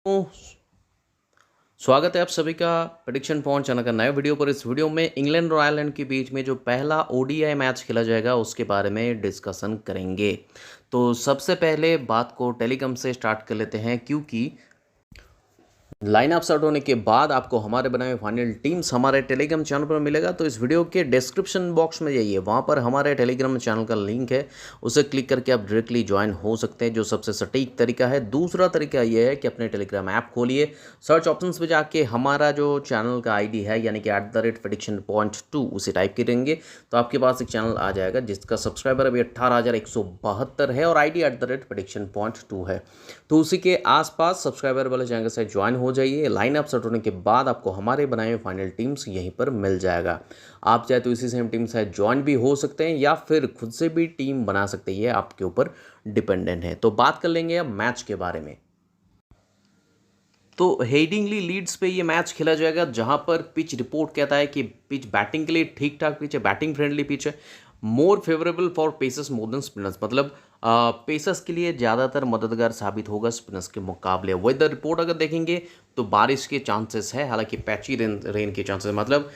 तो स्वागत है आप सभी का प्रेडिक्शन पॉइंट चैनल का नए वीडियो पर। इस वीडियो में इंग्लैंड और आयरलैंड के बीच में जो पहला ओडीआई मैच खेला जाएगा उसके बारे में डिस्कशन करेंगे। तो सबसे पहले बात को टेलीकॉम से स्टार्ट कर लेते हैं, क्योंकि लाइन अप स्टार्ट होने के बाद आपको हमारे बनाए हुए फाइनल टीम्स हमारे टेलीग्राम चैनल पर मिलेगा। तो इस वीडियो के डिस्क्रिप्शन बॉक्स में जाइए, वहाँ पर हमारे टेलीग्राम चैनल का लिंक है, उसे क्लिक करके आप डायरेक्टली ज्वाइन हो सकते हैं, जो सबसे सटीक तरीका है। दूसरा तरीका यह है कि अपने टेलीग्राम ऐप खोलिए, सर्च ऑप्शंस पे जाके हमारा जो चैनल का आईडी है यानी कि @prediction.2 उसे टाइप करेंगे तो आपके पास एक चैनल आ जाएगा जिसका सब्सक्राइबर अभी 18,172 है और आईडी @prediction.2 है। तो उसी के आसपास सब्सक्राइबर वाले चैनल से ज्वाइन हो जाइए। लाइन अप सेट होने के बाद आपको हमारे बनाए हुए फाइनल टीम्स यहीं पर मिल जाएगा। आप चाहे तो इसी सेम टीम से ज्वाइन भी हो सकते हैं या फिर खुद से भी टीम बना सकते हैं, आपके ऊपर डिपेंडेंट है। तो बात कर लेंगे अब मैच के बारे में। तो हेडिंगली लीड्स पे ये मैच खेला जाएगा, जहां पर पिच रिपोर्ट कहता है कि पिच बैटिंग के लिए ठीक ठाक पिच है, बैटिंग फ्रेंडली पिच है, more favourable for pacers more than spinners, मतलब पेसर्स के लिए ज़्यादातर मददगार साबित होगा स्पिनर्स के मुकाबले। वेदर रिपोर्ट अगर देखेंगे तो बारिश के चांसेस है, हालांकि पैची रेन के चांसेस, मतलब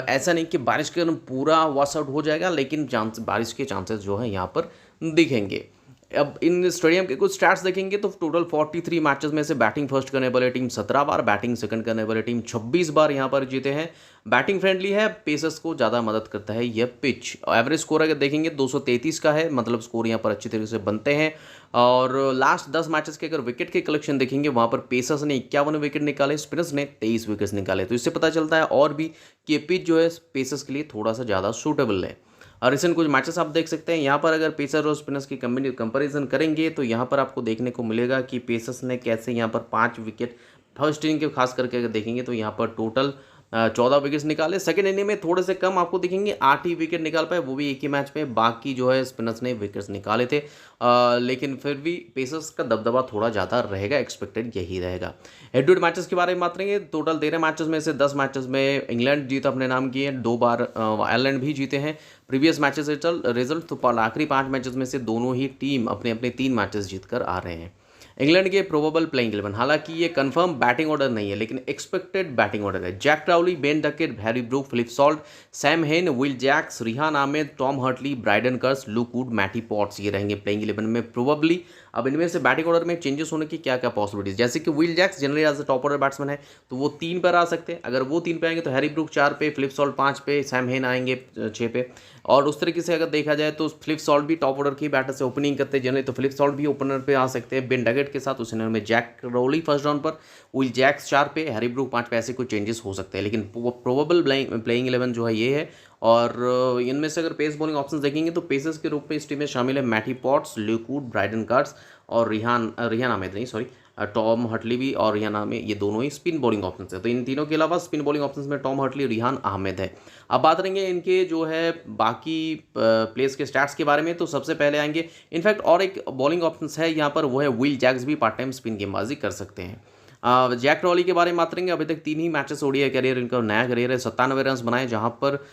ऐसा नहीं कि बारिश के कारण पूरा वॉश आउट हो जाएगा, लेकिन बारिश के चांसेस जो है यहाँ पर दिखेंगे। अब इन स्टेडियम के कुछ स्टैट्स देखेंगे तो टोटल 43 मैचेस में से बैटिंग फर्स्ट करने वाले टीम 17 बार, बैटिंग सेकंड करने वाले टीम 26 बार यहाँ पर जीते हैं। बैटिंग फ्रेंडली है, पेसर्स को ज़्यादा मदद करता है यह पिच। एवरेज स्कोर अगर देखेंगे 233 का है, मतलब स्कोर यहाँ पर अच्छी तरीके से बनते हैं। और लास्ट 10 मैचेस के अगर विकेट के कलेक्शन देखेंगे, वहाँ पर पेसर्स ने 51 विकेट निकाले, स्पिनर्स ने 23 विकेट निकाले। तो इससे पता चलता है और भी कि ये पिच जो है पेसर्स के लिए थोड़ा सा ज़्यादा सूटेबल है। और रिसेंट कुछ मैचेस आप देख सकते हैं यहाँ पर, अगर पेसर और स्पिनर्स की कंपैरिजन करेंगे तो यहाँ पर आपको देखने को मिलेगा कि पेसर्स ने कैसे यहाँ पर 5 विकेट फर्स्ट इनिंग के खास करके अगर देखेंगे तो यहाँ पर टोटल 14 विकेट्स निकाले। सेकंड इनिंग में थोड़े से कम आपको दिखेंगे, 8 ही विकेट निकाल पाए, वो भी एक ही मैच में। बाकी जो है स्पिनर्स ने विकेट्स निकाले थे, लेकिन फिर भी पेसर्स का दबदबा थोड़ा ज़्यादा रहेगा, एक्सपेक्टेड यही रहेगा। हेड टू हेड मैचेस के बारे में बात करेंगे, टोटल 13 मैचेस में से 10 मैचेस में इंग्लैंड जीत अपने नाम की है, 2 बार आयरलैंड भी जीते हैं। प्रीवियस मैचेस रिजल्ट तो आखिरी 5 मैचेस में से दोनों ही टीम अपने अपने 3 मैचेस जीत कर आ रहे हैं। इंग्लैंड के प्रोबेबल प्लेइंग 11, हालांकि ये कंफर्म बैटिंग ऑर्डर नहीं है लेकिन एक्सपेक्टेड बैटिंग ऑर्डर है। Jack Crawley, Ben Duckett, Harry Brook, Philip Salt, Sam Hain, Will Jacks, Rehan Ahmed, Tom Hartley, Brydon Carse, Luke Wood, Matty Potts, ये रहेंगे प्लेइंग 11 में प्रोबेबली। अब इनमें से बैटिंग ऑर्डर में चेंजेस होने की क्या क्या पॉसिबिलिटीज, जैसे कि Will Jacks generally as a top order batsman है तो वो 3 पर आ सकते हैं। अगर वो 3 पे आएंगे तो हैरी ब्रूक 4 पे, फिलिप सॉल्ट 5 पे, सैम हेन आएंगे 6 पे। और उस तरीके से अगर देखा जाए तो फिलिप सॉल्ट भी टॉप ऑर्डर की बैटर से ओपनिंग करते हैं जनरली, तो फिलिप सॉल्ट भी ओपनर पे आ सकते हैं बेन डकेट के साथ। उस में जैक क्राउली फर्स्ट राउंड पर, विल जैक्स 4 पे, हैरी ब्रूक 5 पे, ऐसे कोई चेंजेस हो सकते हैं। लेकिन प्रोबेबल प्लेइंग 11 जो है ये है। और इनमें से अगर पेस बॉलिंग ऑप्शंस देखेंगे तो पेसर्स के रूप में इस टीम में शामिल है Matty Potts, Luke Wood, Brydon Carse और रिहान आहमेद नहीं सॉरी टॉम हर्टली भी, और रिहान आहमेद, ये दोनों ही स्पिन बॉलिंग ऑप्शंस है। तो इन तीनों के अलावा स्पिन बॉलिंग ऑप्शंस में टॉम हर्टली, रिहान आहमेद है। अब बात करेंगे इनके जो है बाकी प्लेयर्स के स्टैट्स के बारे में, तो सबसे पहले आएंगे इनफैक्ट और एक बॉलिंग ऑप्शंस है यहाँ पर, वो है विल जैक्स भी पार्ट टाइम स्पिन गेंदबाजी कर सकते हैं। जैक क्राउली के बारे में बात करेंगे, अभी तक 3 ही मैचेस ओडीआई करियर, इनका नया करियर है, 97 रन बनाए, जहां पर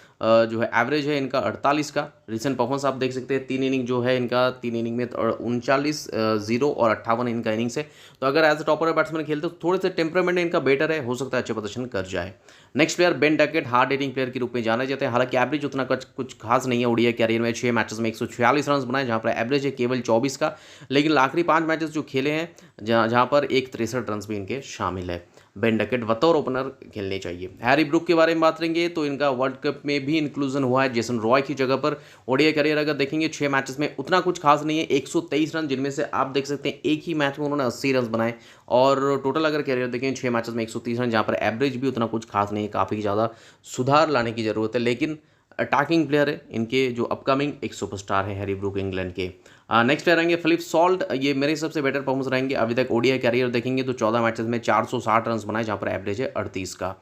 जो है एवरेज है इनका 48 का। रिसेंट परफॉर्मेंस आप देख सकते हैं, 3 इनिंग जो है इनका, 3 इनिंग में 39 0 और 58 इनका इनिंग्स है। तो अगर as a top order batsman खेलते तो थोड़े से टेम्परामेंट इनका बेटर है, हो सकता है अच्छे प्रदर्शन कर जाए। Next player Ben Duckett, hard hitting player के रूप में जाने जाते हैं, हालांकि एवरेज उतना कुछ खास नहीं है ओडीआई कैरियर में। 6 मैचेस में 146 रन बनाए, जहां पर एवरेज है केवल 24 का, लेकिन आखिरी 5 मैचेस जो खेले हैं जहां पर 63 रन भी इनके शामिल है। बेन डकेट बतौर ओपनर खेलने चाहिए। हैरी ब्रूक के बारे में बात करेंगे तो इनका वर्ल्ड कप में भी इंक्लूजन हुआ है जेसन रॉय की जगह पर। ओडीआई करियर अगर देखेंगे 6 मैचेस में उतना कुछ खास नहीं है, 123 रन, जिनमें से आप देख सकते हैं एक ही मैच में उन्होंने 80 रन बनाए। और टोटल अगर करियर देखें 6 मैचेस में 130 रन, जहाँ पर एवरेज भी उतना कुछ खास नहीं है, काफ़ी ज़्यादा सुधार लाने की ज़रूरत है। लेकिन अटैकिंग प्लेयर है, इनके जो अपकमिंग एक सुपरस्टार है हैरी ब्रूक इंग्लैंड के। नेक्स्ट प्लेयर रहेंगे फिलिप सॉल्ट, ये मेरे सबसे बेटर परफॉर्मेंस रहेंगे अभी तक ओडीआई कैरियर देखेंगे तो 14 मैचेस में 460 रन बनाए, जहां पर एवरेज है 38 का।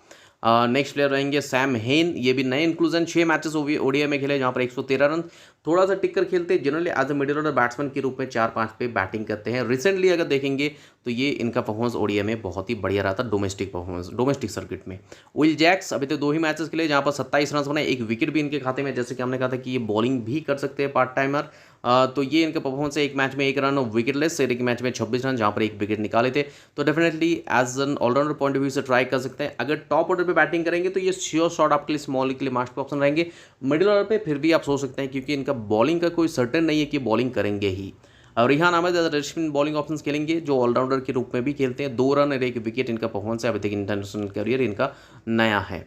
नेक्स्ट प्लेयर रहेंगे सैम हेन, ये भी नए इंक्लूजन, 6 मैचेस ओडीआई में खेले जहां पर 113 रन, थोड़ा सा टिक कर खेलते हैं, generally as a middle order batsman के रूप में 4-5 पे बैटिंग करते हैं। रिसेंटली अगर देखेंगे तो ये इनका परफॉर्मेंस ओडीआई में बहुत ही बढ़िया रहा था डोमेस्टिक परफॉर्मेंस, डोमेस्टिक सर्किट में। विल जैक्स अभी तक 2 ही मैचेस खेले जहां पर 27 रन बनाए, एक विकेट भी इनके खाते में, जैसे कि हमने कहा था कि ये बॉलिंग भी कर सकते हैं पार्ट टाइमर। तो ये इनका परफॉर्मेंस है, एक मैच में 1 रन और विकेटलेस, एक मैच में 26 रन जहाँ पर 1 विकेट निकाले थे। तो definitely as an allrounder point of view से ट्राई कर सकते हैं। अगर टॉप ऑर्डर पे बैटिंग करेंगे तो ये श्योर शॉट आपके लिए स्मॉल के लिए मास्ट पे ऑप्शन रहेंगे। मिडिल ऑर्डर पे फिर भी आप सोच सकते हैं, क्योंकि इनका बॉलिंग का कोई सर्टेन नहीं है कि बॉलिंग करेंगे ही। और Rehan Ahmed spin bowling option खेलेंगे, जो ऑलराउंडर के रूप में भी खेलते हैं। 2 रन और 1 विकेट इनका परफॉर्मेंस है, अभी तक इंटरनेशनल करियर इनका नया है।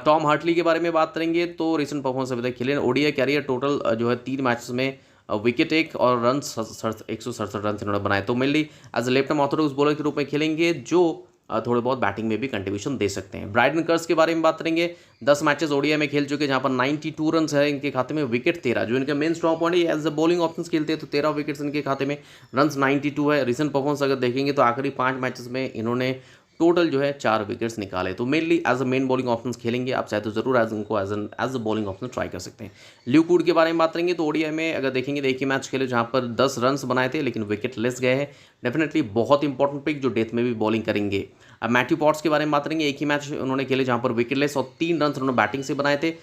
टॉम हार्टली के बारे में बात करेंगे तो रिसेंट परफॉर्मेंस अभी तक खेले, ओडीआई कैरियर टोटल जो है 3 मैचेस में विकेट 1 और रन 167 रन इन्होंने बनाए। तो mainly as a left arm orthodox bowler के रूप में खेलेंगे, जो थोड़े बहुत बैटिंग में भी कंट्रीब्यूशन दे सकते हैं। ब्राइडन कर्स के बारे में बात करेंगे, 10 मैचेस ओडीआई में खेल चुके, जहां पर 92 रन है इनके खाते में, विकेट 13, जो इनका मेन स्ट्रॉन्ग पॉइंट है। एज अ बॉलिंग ऑप्शन खेलते हैं तो 13 विकेट्स इनके खाते में, रन 92 है। रिसेंट परफॉर्मेंस अगर देखेंगे तो आखिरी 5 मैचेस में इन्होंने टोटल जो है 4 विकेट्स निकाले। तो mainly as a main bowling option खेलेंगे, आप चाहे तो जरूर एज उनको as a bowling option try कर सकते हैं। ल्यूक वुड के बारे में बात करेंगे तो ओडीआई में अगर देखेंगे तो एक ही मैच खेले जहां पर 10 रन बनाए थे, लेकिन विकेट लेस गए हैं। डेफिनेटली बहुत इंपॉर्टेंट पिक, जो डेथ में भी बॉलिंग करेंगे। अब मैथ्यू पॉट्स के बारे में बात करेंगे, एक ही मैच उन्होंने खेले जहां पर विकेटलेस और 3 रन उन्होंने बैटिंग से बनाए थे।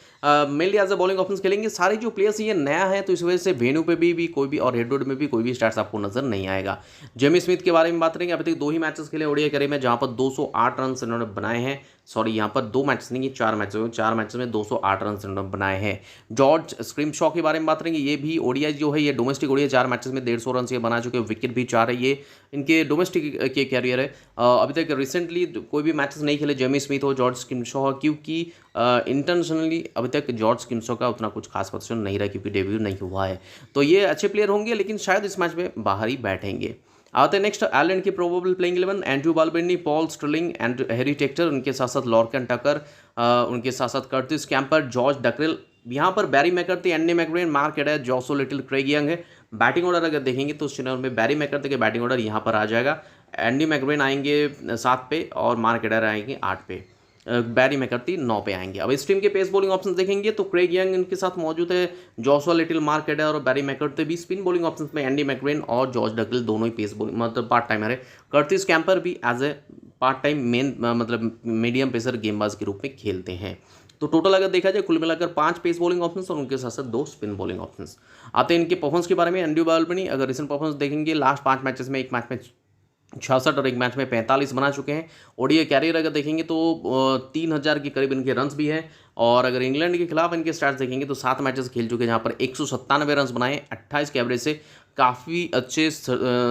Mainly as a bowling option खेलेंगे। सारे जो प्लेयर्स ये नया है, तो इस वजह से वेन्यू पे भी कोई भी और हेडवुड में भी कोई भी स्टैट्स आपको नजर नहीं आएगा। जेमी स्मिथ के बारे में बात करेंगे, अभी तक 2 ही मैचेस खेले ओडीआई करियर में, जहां पर 208 रन इन्होंने बनाए हैं। सॉरी, यहाँ पर 2 मैचेस नहीं, 4 मैचेस में 208 रन इन्होंने बनाए हैं। जॉर्ज स्क्रिमशॉ के बारे में बात करेंगे, ये भी ओडीआई जो है, ये डोमेस्टिक ओडीआई 4 मैचेस में 150 रन ये बना चुके हैं, विकेट भी 4 है। ये इनके डोमेस्टिक के कैरियर है। अभी तक रिसेंटली कोई भी मैचेस नहीं खेले जेमी स्मिथ हो, जॉर्ज स्क्रिमशॉ, क्योंकि इंटरनेशनली अभी तक जॉर्ज स्क्रिमशॉ का उतना कुछ खास पोजीशन नहीं रहा, क्योंकि डेब्यू नहीं हुआ है। तो ये अच्छे प्लेयर होंगे, लेकिन शायद इस मैच में बाहर ही बैठेंगे। आते हैं नेक्स्ट आयरलैंड की probable playing 11, Andrew Balbirnie, Paul Stirling and Harry Tector, उनके साथ साथ लॉर्कन टकर, उनके साथ साथ कर्टिस कैंपर, जॉर्ज डकरेल। यहाँ पर Barry McCarthy, Andy McBrine, Mark Adair, Josh Little, Craig Young है। बैटिंग ऑर्डर अगर देखेंगे तो उस चैनल में बैरी मैकर्थी के बैटिंग ऑर्डर यहाँ पर आ जाएगा। एंडी मैकब्रेन आएंगे 7 पे और मार्क एडेर आएंगे 8 पे। बैरी मैकर्थी 9 पे आएंगे। अब इस टीम के पेस बॉलिंग ऑप्शन देखेंगे तो क्रेग यंग इनके साथ मौजूद है, जॉसुआ लिटिल, मार्क एडेर और बैरी मैकर्थी भी। स्पिन बॉलिंग ऑप्शन में एंडी मैकब्रेन और जॉर्ज डकरेल दोनों ही पेस बॉलिंग मतलब पार्ट टाइमर है। कर्टिस कैंपर भी as a part time main मतलब मीडियम पेसर गेंदबाज के रूप में खेलते हैं। तो टोटल अगर देखा जाए कुल मिलाकर 5 पेस बॉलिंग ऑप्शंस और उनके साथ साथ 2 स्पिन बॉलिंग ऑप्शंस। आते हैं इनके परफॉर्मेंस के बारे में। एंड्रू बालबिनी अगर रिसेंट परफॉर्मेंस देखेंगे, लास्ट 5 मैचेस में, एक मैच में 66 और एक मैच में 45 बना चुके हैं। ओडीआई कैरियर अगर देखेंगे तो 3000 के करीब इनके रन्स भी हैं। और अगर इंग्लैंड के खिलाफ इनके स्टार्ट देखेंगे तो 7 मैचेस खेल चुके हैं, जहां पर 197 रन बनाए, 28 के एवरेज से। काफ़ी अच्छे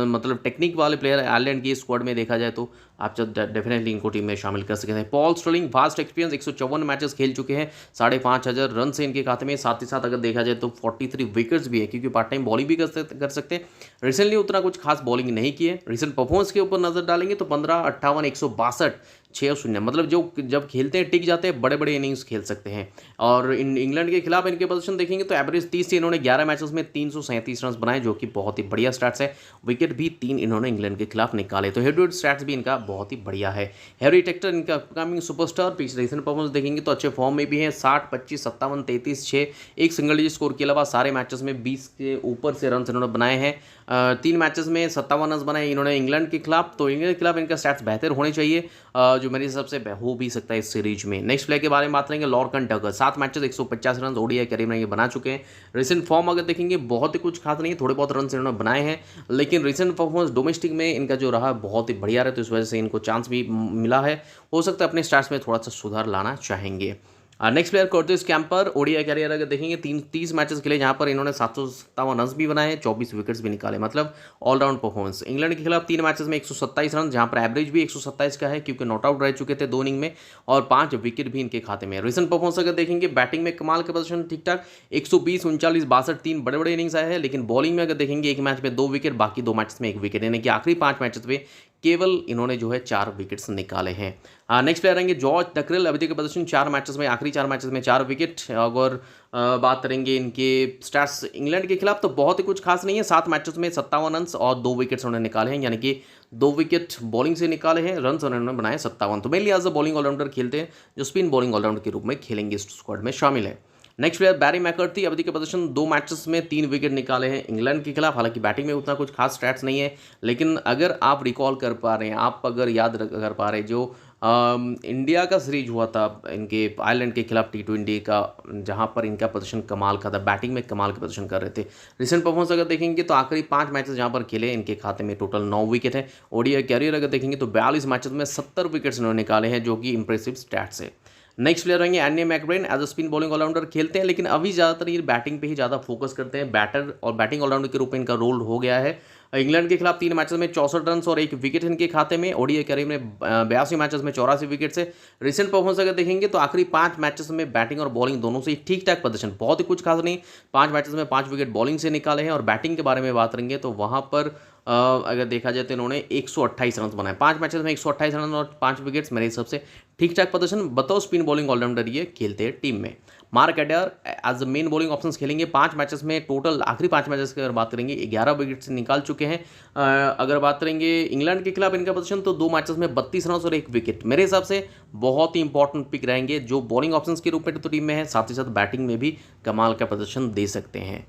मतलब टेक्निक वाले प्लेयर है आयरलैंड की स्क्वाड में देखा जाए तो आप डेफिनेटली इनको टीम में शामिल कर सकते हैं। Paul Stirling, vast experience, 154 matches खेल चुके हैं, 5500 रन से इनके खाते में। साथ ही साथ अगर देखा जाए तो 43 विकेट्स भी है, क्योंकि पार्ट टाइम बॉलिंग भी कर सकते हैं। रिसेंटली उतना कुछ खास बॉलिंग नहीं की है। रिसेंट परफॉर्मेंस के ऊपर नजर डालेंगे तो 15, 58, 162, 6-0, मतलब जो जब खेलते हैं टिक जाते हैं, बड़े बड़े इनिंग्स खेल सकते हैं। और इंग्लैंड के खिलाफ इनके पोजीशन देखेंगे तो एवरेज 30 से इन्होंने 11 मैचेस में 337 रन बनाए, जो कि बहुत ही बढ़िया स्टैट्स है। विकेट भी 3 इन्होंने इंग्लैंड के खिलाफ निकाले, तो हेड टू हेड स्टैट्स भी इनका बहुत ही बढ़िया है। हैरी टेक्टर इनका अपकमिंग सुपरस्टार, पिछले रिसेंट परफॉर्मेंस देखेंगे तो अच्छे फॉर्म में भी है। 60, 25, 57, 33, 6, एक सिंगल डिजिट स्कोर के अलावा सारे मैचेस में 20 के ऊपर से रन इन्होंने बनाए हैं। 3 मैचेस में 57 रन बनाए इन्होंने इंग्लैंड के खिलाफ। तो इंग्लैंड के खिलाफ इनका स्टैट्स बेहतर होने चाहिए, जो मेरे हिसाब से हो भी सकता है इस सीरीज में। नेक्स्ट प्लेयर के बारे में बात करेंगे, लॉर्कन टकर, 7 मैचेस 150 रन ओडीआई करीब में ये बना चुके हैं। रिसेंट फॉर्म अगर देखेंगे बहुत ही कुछ खास नहीं है, थोड़े बहुत रन इन्होंने बनाए हैं, लेकिन रिसेंट परफॉर्मेंस डोमेस्टिक में इनका जो रहा बहुत ही बढ़िया रहा, तो इस वजह से इनको चांस भी मिला है। हो सकता है अपने स्टार्स में थोड़ा सा सुधार लाना चाहेंगे। Next player Curtis Campher, ODI career अगर देखेंगे 30 मैचेस खेले, जहां पर इन्होंने 757 रन भी बनाए, 24 विकेट्स भी निकाले, मतलब ऑलराउंड परफॉर्मेंस। इंग्लैंड के खिलाफ 3 मैचेस में 127 रन, जहां पर एवरेज भी 127 का है, क्योंकि नॉट आउट रह चुके थे 2 इनिंग में, और 5 विकेट भी इनके खाते में। रिसेंट परफॉर्मेंस अगर देखेंगे, बैटिंग में कमाल का प्रदर्शन ठीक ठाक, 120, 39, 62, 3 बड़े बड़े इनिंग्स आए हैं, लेकिन बॉलिंग में अगर देखेंगे एक मैच में 2 विकेट, बाकी 2 मैचेस में 1 विकेट, यानी कि आखिरी 5 मैचेस में केवल इन्होंने जो है 4 विकेट्स निकाले हैं। नेक्स्ट प्लेयर आएंगे जॉर्ज डकरेल, अभी तक प्रदर्शन 4 मैचेस में, आखिरी 4 मैचेस में 4 विकेट। अगर बात करेंगे इनके स्टार्स इंग्लैंड के खिलाफ तो बहुत ही कुछ खास नहीं है, 7 मैचेस में 57 रन और 2 विकेट्स उन्होंने निकाले हैं, यानी कि 2 विकेट बॉलिंग से निकाले हैं, रन उन्होंने बनाए 57। तो mainly as a bowling allrounder खेलते हैं, जो स्पिन बॉलिंग ऑलराउंडर के रूप में खेलेंगे इस स्क्वाड में शामिल है। नेक्स्ट प्लेयर बैरी मैकर्थी, अवधि के प्रदर्शन 2 मैचेस में 3 विकेट निकाले हैं इंग्लैंड के खिलाफ। हालांकि बैटिंग में उतना कुछ खास स्टैट्स नहीं है, लेकिन अगर आप रिकॉल कर पा रहे हैं, आप अगर याद कर पा रहे हैं जो इंडिया का सीरीज हुआ था इनके आयरलैंड के खिलाफ T20 का, जहां पर इनका प्रदर्शन कमाल का था, बैटिंग में कमाल का प्रदर्शन कर रहे थे। रिसेंट परफॉर्मेंस अगर देखेंगे तो आखिरी 5 मैचेस जहां पर खेले इनके खाते में टोटल 9 विकेट है। ओडीआई कैरियर अगर देखेंगे तो 42 मैचेस में 70 विकेट्स इन्होंने निकाले हैं, जो कि इंप्रेसिव स्टैट्स है। नेक्स्ट प्लेयर रहेंगे Andy McBrine, as a spin bowling allrounder खेलते हैं, लेकिन अभी ज़्यादातर ये बैटिंग पे ही ज़्यादा फोकस करते हैं। बैटर और बैटिंग ऑलराउंडर के रूप में इनका रोल हो गया है। इंग्लैंड के खिलाफ 3 मैचेस में 64 रन और 1 विकेट इनके खाते में। ओडीआई कैरियर में 82 मैचेस में 84 विकेट से। रिसेंट परफॉर्मेंस अगर देखेंगे तो आखिरी 5 मैचेस में बैटिंग और बॉलिंग दोनों से ठीक ठाक प्रदर्शन, बहुत ही कुछ खास नहीं। 5 मैचेस में 5 विकेट बॉलिंग से निकाले हैं। और बैटिंग के बारे में बात करेंगे तो वहाँ पर अगर देखा जाए तो इन्होंने 128 रन बनाए 5 मैचेस में, 128 रन और 5 विकेट्स, मेरे हिसाब से ठीक ठाक प्रदर्शन। बताओ स्पिन बॉलिंग ऑलराउंडर ये खेलते हैं टीम में। Mark Adair as main bowling options खेलेंगे। 5 मैचेस में टोटल आखिरी 5 मैचेस की अगर बात करेंगे 11 विकेट से निकाल चुके हैं। अगर बात करेंगे इंग्लैंड के खिलाफ इनका प्रदर्शन तो 2 मैचेस में 32 रन और 1 विकेट, मेरे हिसाब से बहुत ही इंपॉर्टेंट पिक रहेंगे, जो बॉलिंग ऑप्शंस के रूप में तो टीम में है, साथ ही साथ बैटिंग में भी कमाल का प्रदर्शन दे सकते हैं।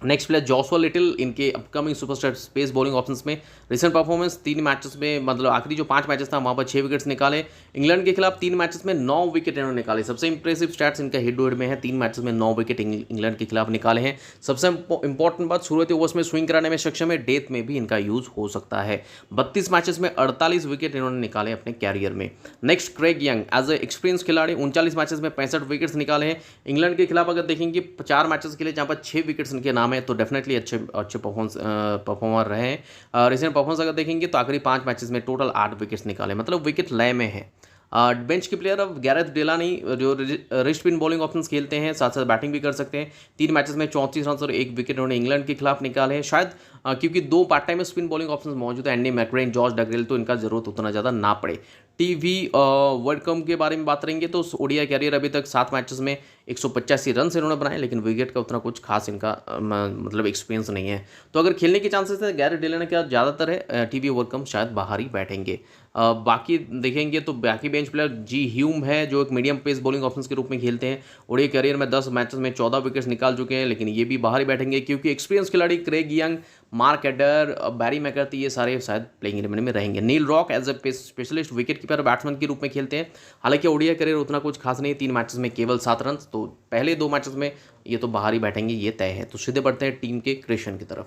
नेक्स्ट प्लेयर जॉशुआ लिटिल, इनके upcoming superstar space bowling options में। रिसेंट परफॉर्मेंस 3 मैचेस में, मतलब आखिरी जो 5 मैचेस था वहाँ पर 6 विकेट्स निकाले। इंग्लैंड के खिलाफ 3 मैचेस में 9 विकेट इन्होंने निकाले। सबसे इंप्रेसिव स्टैट्स इनका हेड टू हेड में है, 3 मैचेस में 9 विकेट इंग्लैंड के खिलाफ निकाले हैं। सबसे इंपॉर्टेंट बात, शुरुआती ओवर्स में स्विंग कराने में सक्षम है, डेथ में भी इनका यूज हो सकता है। 32 मैचेस में 48 विकेट इन्होंने निकाले अपने कैरियर में। Next Craig Young, as a experience खिलाड़ी, 39 मैचेस में 65 विकेट्स निकाले हैं। इंग्लैंड के खिलाफ अगर देखेंगे 4 मैचेस के लिए जहाँ पर 6 विकेट्स इनके नाम है, तो डेफिनेटली अच्छे परफॉर्मर रहे हैं। रिसेंट परफॉर्मेंस अगर देखेंगे तो आखिरी 5 मैचेस में टोटल 8 विकेट्स निकाले, मतलब विकेट लय में है। बेंच के प्लेयर अब गैरेथ डेलानी, जो रिस्ट स्पिन बॉलिंग ऑप्शंस खेलते हैं, साथ साथ बैटिंग भी कर सकते हैं। 3 मैचेस में 34 रन और 1 विकेट उन्होंने इंग्लैंड के खिलाफ निकाले हैं। शायद क्योंकि 2 part time spin bowling options मौजूद है, एंडी मैकब्रेन, जॉर्ज डगरेल, तो इनका जरूरत उतना ज़्यादा ना पड़े। टीवी वर्ल्ड कप के बारे में बात करेंगे तो ओडीआई कैरियर अभी तक 7 मैचेस में 185 रन इन्होंने बनाए, लेकिन विकेट का उतना कुछ खास इनका मतलब एक्सपीरियंस नहीं है। तो अगर खेलने के चांसेस है गैरेथ डेलानी का ज़्यादातर है, टीवी वर्ल्ड कप शायद बाहर ही बैठेंगे। बाकी देखेंगे तो बाकी बेंच प्लेयर जी ह्यूम है, जो एक मीडियम पेस बॉलिंग ऑप्शंस के रूप में खेलते हैं। ओडीआई कैरियर में 10 मैचेस में 14 विकेट्स निकाल चुके हैं, लेकिन ये भी बाहर ही बैठेंगे, क्योंकि एक्सपीरियंस खिलाड़ी Craig Young, Mark Adair, Barry McCarthy, ये सारे शायद प्लेइंग 11 में रहेंगे। Neil Rock as a specialist wicket keeper batsman के रूप में खेलते हैं। हालांकि ओडीआई कैरियर उतना कुछ खास नहीं, 3 मैचेस में केवल 7 रन, तो पहले 2 मैचेस में ये तो बाहर ही बैठेंगे, ये तय है। तो सीधे बढ़ते हैं टीम के क्रिएशन की तरफ।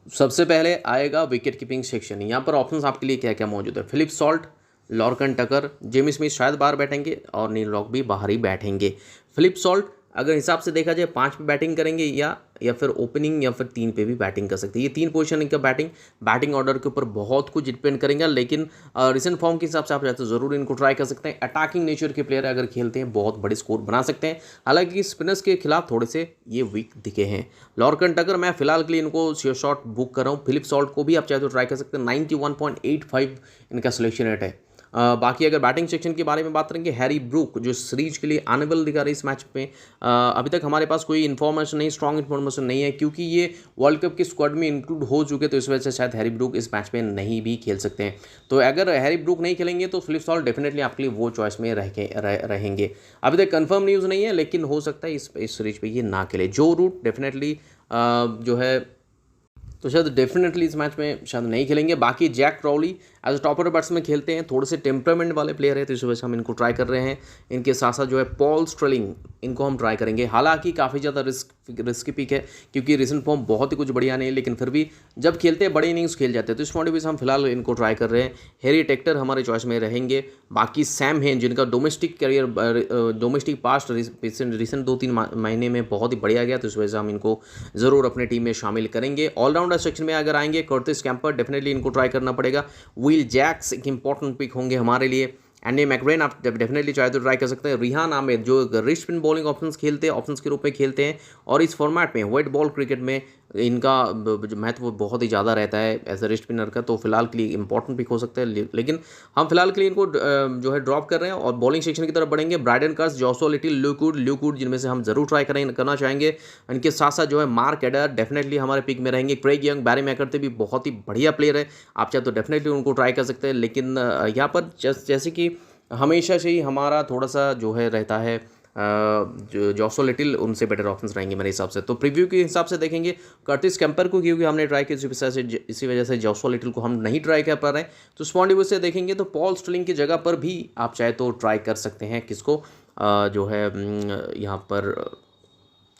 सबसे पहले आएगा विकेट कीपिंग सेक्शन। यहाँ पर ऑप्शंस आपके लिए क्या क्या मौजूद है। फिलिप सॉल्ट, लॉर्कन टकर, जेमी स्मिथ शायद बाहर बैठेंगे और नील रॉक भी बाहर ही बैठेंगे। फिलिप सॉल्ट अगर हिसाब से देखा जाए 5 पे बैटिंग करेंगे या फिर ओपनिंग या फिर 3 पे भी बैटिंग कर सकते हैं। ये 3 पोजीशन इनका बैटिंग ऑर्डर के ऊपर बहुत कुछ डिपेंड करेंगे, लेकिन रिसेंट फॉर्म के हिसाब से आप चाहते तो ज़रूर इनको ट्राई कर सकते हैं। अटैकिंग नेचर के प्लेयर अगर खेलते हैं बहुत बड़े स्कोर बना सकते हैं, हालांकि स्पिनर्स के खिलाफ थोड़े से ये वीक दिखे हैं। लॉर्कन टकर मैं फिलहाल के लिए इनको शॉट बुक कर रहा हूँ। फिलिप सॉल्ट को भी आप चाहे तो ट्राई कर सकते हैं, 91.85 इनका सिलेक्शन रेट है। बाकी अगर बैटिंग सेक्शन के बारे में बात करेंगे, हैरी ब्रूक जो सीरीज के लिए अनेबल दिखा रही इस मैच में, अभी तक हमारे पास कोई इन्फॉर्मेशन नहीं, स्ट्रॉन्ग इन्फॉर्मेशन नहीं है, क्योंकि ये वर्ल्ड कप के स्क्वाड में इंक्लूड हो चुके, तो इस वजह से शायद हैरी ब्रूक इस मैच में नहीं भी खेल सकते हैं। तो अगर हैरी ब्रूक नहीं खेलेंगे तो फिलिप सॉल्ट डेफिनेटली आपके लिए वो चॉइस में रहेंगे। अभी तक कंफर्म न्यूज़ नहीं है, लेकिन हो सकता है इस सीरीज पर ये ना खेले। जो रूट डेफिनेटली जो है तो शायद डेफिनेटली इस मैच में शायद नहीं खेलेंगे। बाकी Zak Crawley as topper batsman खेलते हैं, थोड़े से टेम्परामेंट वाले प्लेयर है, तो इस वजह से हम इनको ट्राई कर रहे हैं। इनके साथ साथ जो है पॉल स्ट्रेलिंग, इनको हम ट्राई करेंगे। हालांकि काफ़ी ज़्यादा रिस्की पिक है, क्योंकि रिसेंट फॉर्म बहुत ही कुछ बढ़िया नहीं है, लेकिन फिर भी जब खेलते हैं बड़े इनिंग्स खेल जाते हैं, तो इस पॉइंट से हम फिलहाल इनको ट्राई कर रहे हैं। हैरी टेक्टर हमारे चॉइस में रहेंगे। बाकी सैम हेन, जिनका domestic career domestic past recent 2-3 महीने में बहुत ही बढ़िया गया, तो इस वजह से हम इनको ज़रूर अपने टीम में शामिल करेंगे। ऑलराउंडर सेक्शन में अगर आएंगे कर्टिस कैंपर, डेफिनेटली इनको ट्राई करना पड़ेगा। विल जैक्स एक इंपॉर्टेंट पिक होंगे हमारे लिए। एंडी मैकब्रेन आप डेफिनेटली चाहे तो ट्राई कर सकते हैं। रिहान आमिर जो रिस्ट स्पिन बॉलिंग ऑप्शंस खेलते हैं, ऑप्शंस के रूप में खेलते हैं, और इस फॉर्मेट में व्हाइट बॉल क्रिकेट में इनका महत्व बहुत ही ज़्यादा रहता है एज अ रिस्ट स्पिनर का, तो फिलहाल के लिए इंपॉर्टेंट पिक हो सकता है, लेकिन हम फिलहाल के लिए इनको जो है ड्रॉप कर रहे हैं और बॉलिंग सेक्शन की तरफ बढ़ेंगे। ब्राइडन कर्स, जॉशुआ लिटिल, ल्यूकवुड जिनमें से हम जरूर ट्राई करना चाहेंगे। इनके साथ साथ जो है मार्क एडर डेफिनेटली हमारे पिक में रहेंगे। क्रेग यंग, बैरी मैकर्थी भी बहुत ही बढ़िया प्लेयर है, आप चाहे तो डेफिनेटली उनको ट्राई कर सकते हैं। लेकिन यहाँ पर जैसे कि हमेशा से ही हमारा थोड़ा सा जो है रहता है जो जोशुआ लिटिल उनसे बेटर ऑप्शंस रहेंगे मेरे हिसाब से। तो प्रीव्यू के हिसाब से देखेंगे कर्टिस कैम्पर को, क्योंकि हमने ट्राई किया इसी वजह से जोशुआ लिटिल को हम नहीं ट्राई कर पा रहे हैं। तो स्पॉन्डिबल से देखेंगे तो पॉल स्टिलिंग की जगह पर भी आप चाहे तो ट्राई कर सकते हैं किसको, जो है यहाँ पर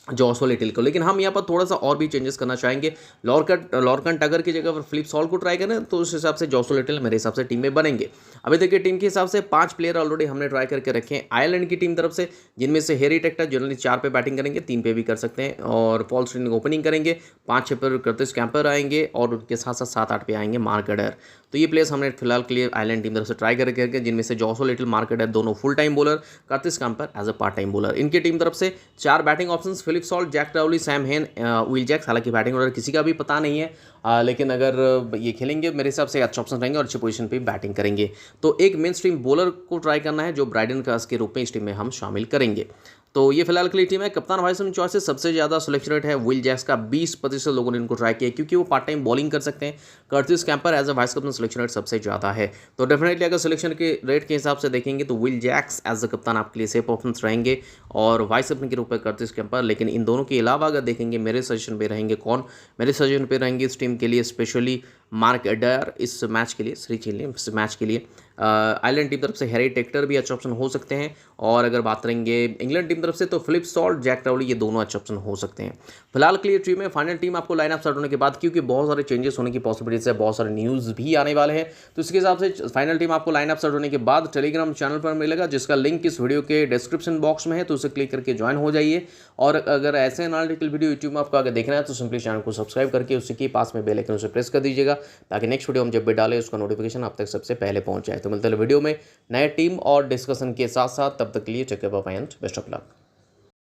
जोशुआ लिटिल को। लेकिन हम यहाँ पर थोड़ा सा और भी चेंजेस करना चाहेंगे। लॉर्कन टगर की जगह पर फिलिप सॉल्ट को ट्राई करें तो उस हिसाब से जोशुआ लिटिल मेरे हिसाब से टीम में बनेंगे। अभी देखिए टीम के हिसाब से 5 प्लेयर ऑलरेडी हमने ट्राई करके रखे हैं आयरलैंड की टीम तरफ से, जिनमें से हैरी टेक्टर जनरली 4 पे बैटिंग करेंगे, 3 पे भी कर सकते हैं, और पॉल स्टिलिंग ओपनिंग करेंगे, 5-6 पर कर्टिस कैम्पर आएंगे, और उनके साथ साथ 7-8 पे आएंगे मार्क एडर। तो ये प्लेयर्स हमने फिलहाल के लिए आयरलैंड टीम तरफ से ट्राई करके रखे, जिनमें से जोशुआ लिटिल, मार्क एडर दोनों full time bowler, Curtis Campher as a part time bowler. इनकी टीम तरफ से 4 batting options, Philip Salt, Jack Crawley, Sam Hain, Will Jacks. हालांकि बैटिंग ऑर्डर किसी का भी पता नहीं है, लेकिन अगर ये खेलेंगे मेरे हिसाब से अच्छे ऑप्शन रहेंगे और अच्छी पोजीशन पे बैटिंग करेंगे। तो एक मेन स्ट्रीम बॉलर को ट्राई करना है जो ब्राइडन कास के रूप में इस टीम में हम शामिल करेंगे। तो ये फिलहाल के लिए टीम है। कप्तान वाइस चॉइस सबसे ज़्यादा सिलेक्शन रेट है विल जैक्स का, 20% लोगों ने इनको ट्राई किया क्योंकि वो पार्ट टाइम बॉलिंग कर सकते हैं। Curtis Campher as a vice कप्तान सिलेक्शन रेट सबसे ज़्यादा है। तो डेफिनेटली अगर सिलेक्शन के रेट के हिसाब से देखेंगे तो विल जैक्स एज अ कप्तान आपके लिए सेफ ऑप्शन रहेंगे, और वाइस कप्तान के रूप में कर्टिस कैम्पर। लेकिन इन दोनों के अलावा अगर देखेंगे मेरे सजेशन पे रहेंगे कौन, मेरे सजेशन पे रहेंगे इस टीम के लिए स्पेशली मार्क एडर इस मैच के लिए, इस मैच के लिए। आयरलैंड टीम तरफ से हैरी टेक्टर भी अच्छे ऑप्शन हो सकते हैं, और अगर बात करेंगे इंग्लैंड टीम तरफ से तो फिलिप सॉल्ट, जैक ट्राउली, ये दोनों अच्छे ऑप्शन हो सकते हैं। फिलहाल के लिए टीम में फाइनल टीम आपको लाइनअप स्टार्ट होने के बाद, क्योंकि बहुत सारे चेंजेस होने की पॉसिबिलिटीज है, बहुत सारे न्यूज़ भी आने वाले हैं, तो इसके हिसाब से फाइनल टीम आपको लाइनअप स्टार्ट होने के बाद टेलीग्राम चैनल पर मिलेगा, जिसका लिंक इस वीडियो के डिस्क्रिप्शन बॉक्स में है, तो उसे क्लिक करके ज्वाइन हो जाइए। और अगर ऐसे एनालिटिकल वीडियो यूट्यूब में आपको अगर देखना है तो सिंपली चैनल को सब्सक्राइब करके उसी के पास में बेल आइकन उसे प्रेस कर दीजिएगा, ताकि नेक्स्ट वीडियो हम जब भी डालें उसका नोटिफिकेशन आप तक सबसे पहले पहुंच जाए। तो मिलते हैं वीडियो में नए टीम और डिस्कशन के साथ साथ, तब तक के लिए take care, bye bye and best of luck.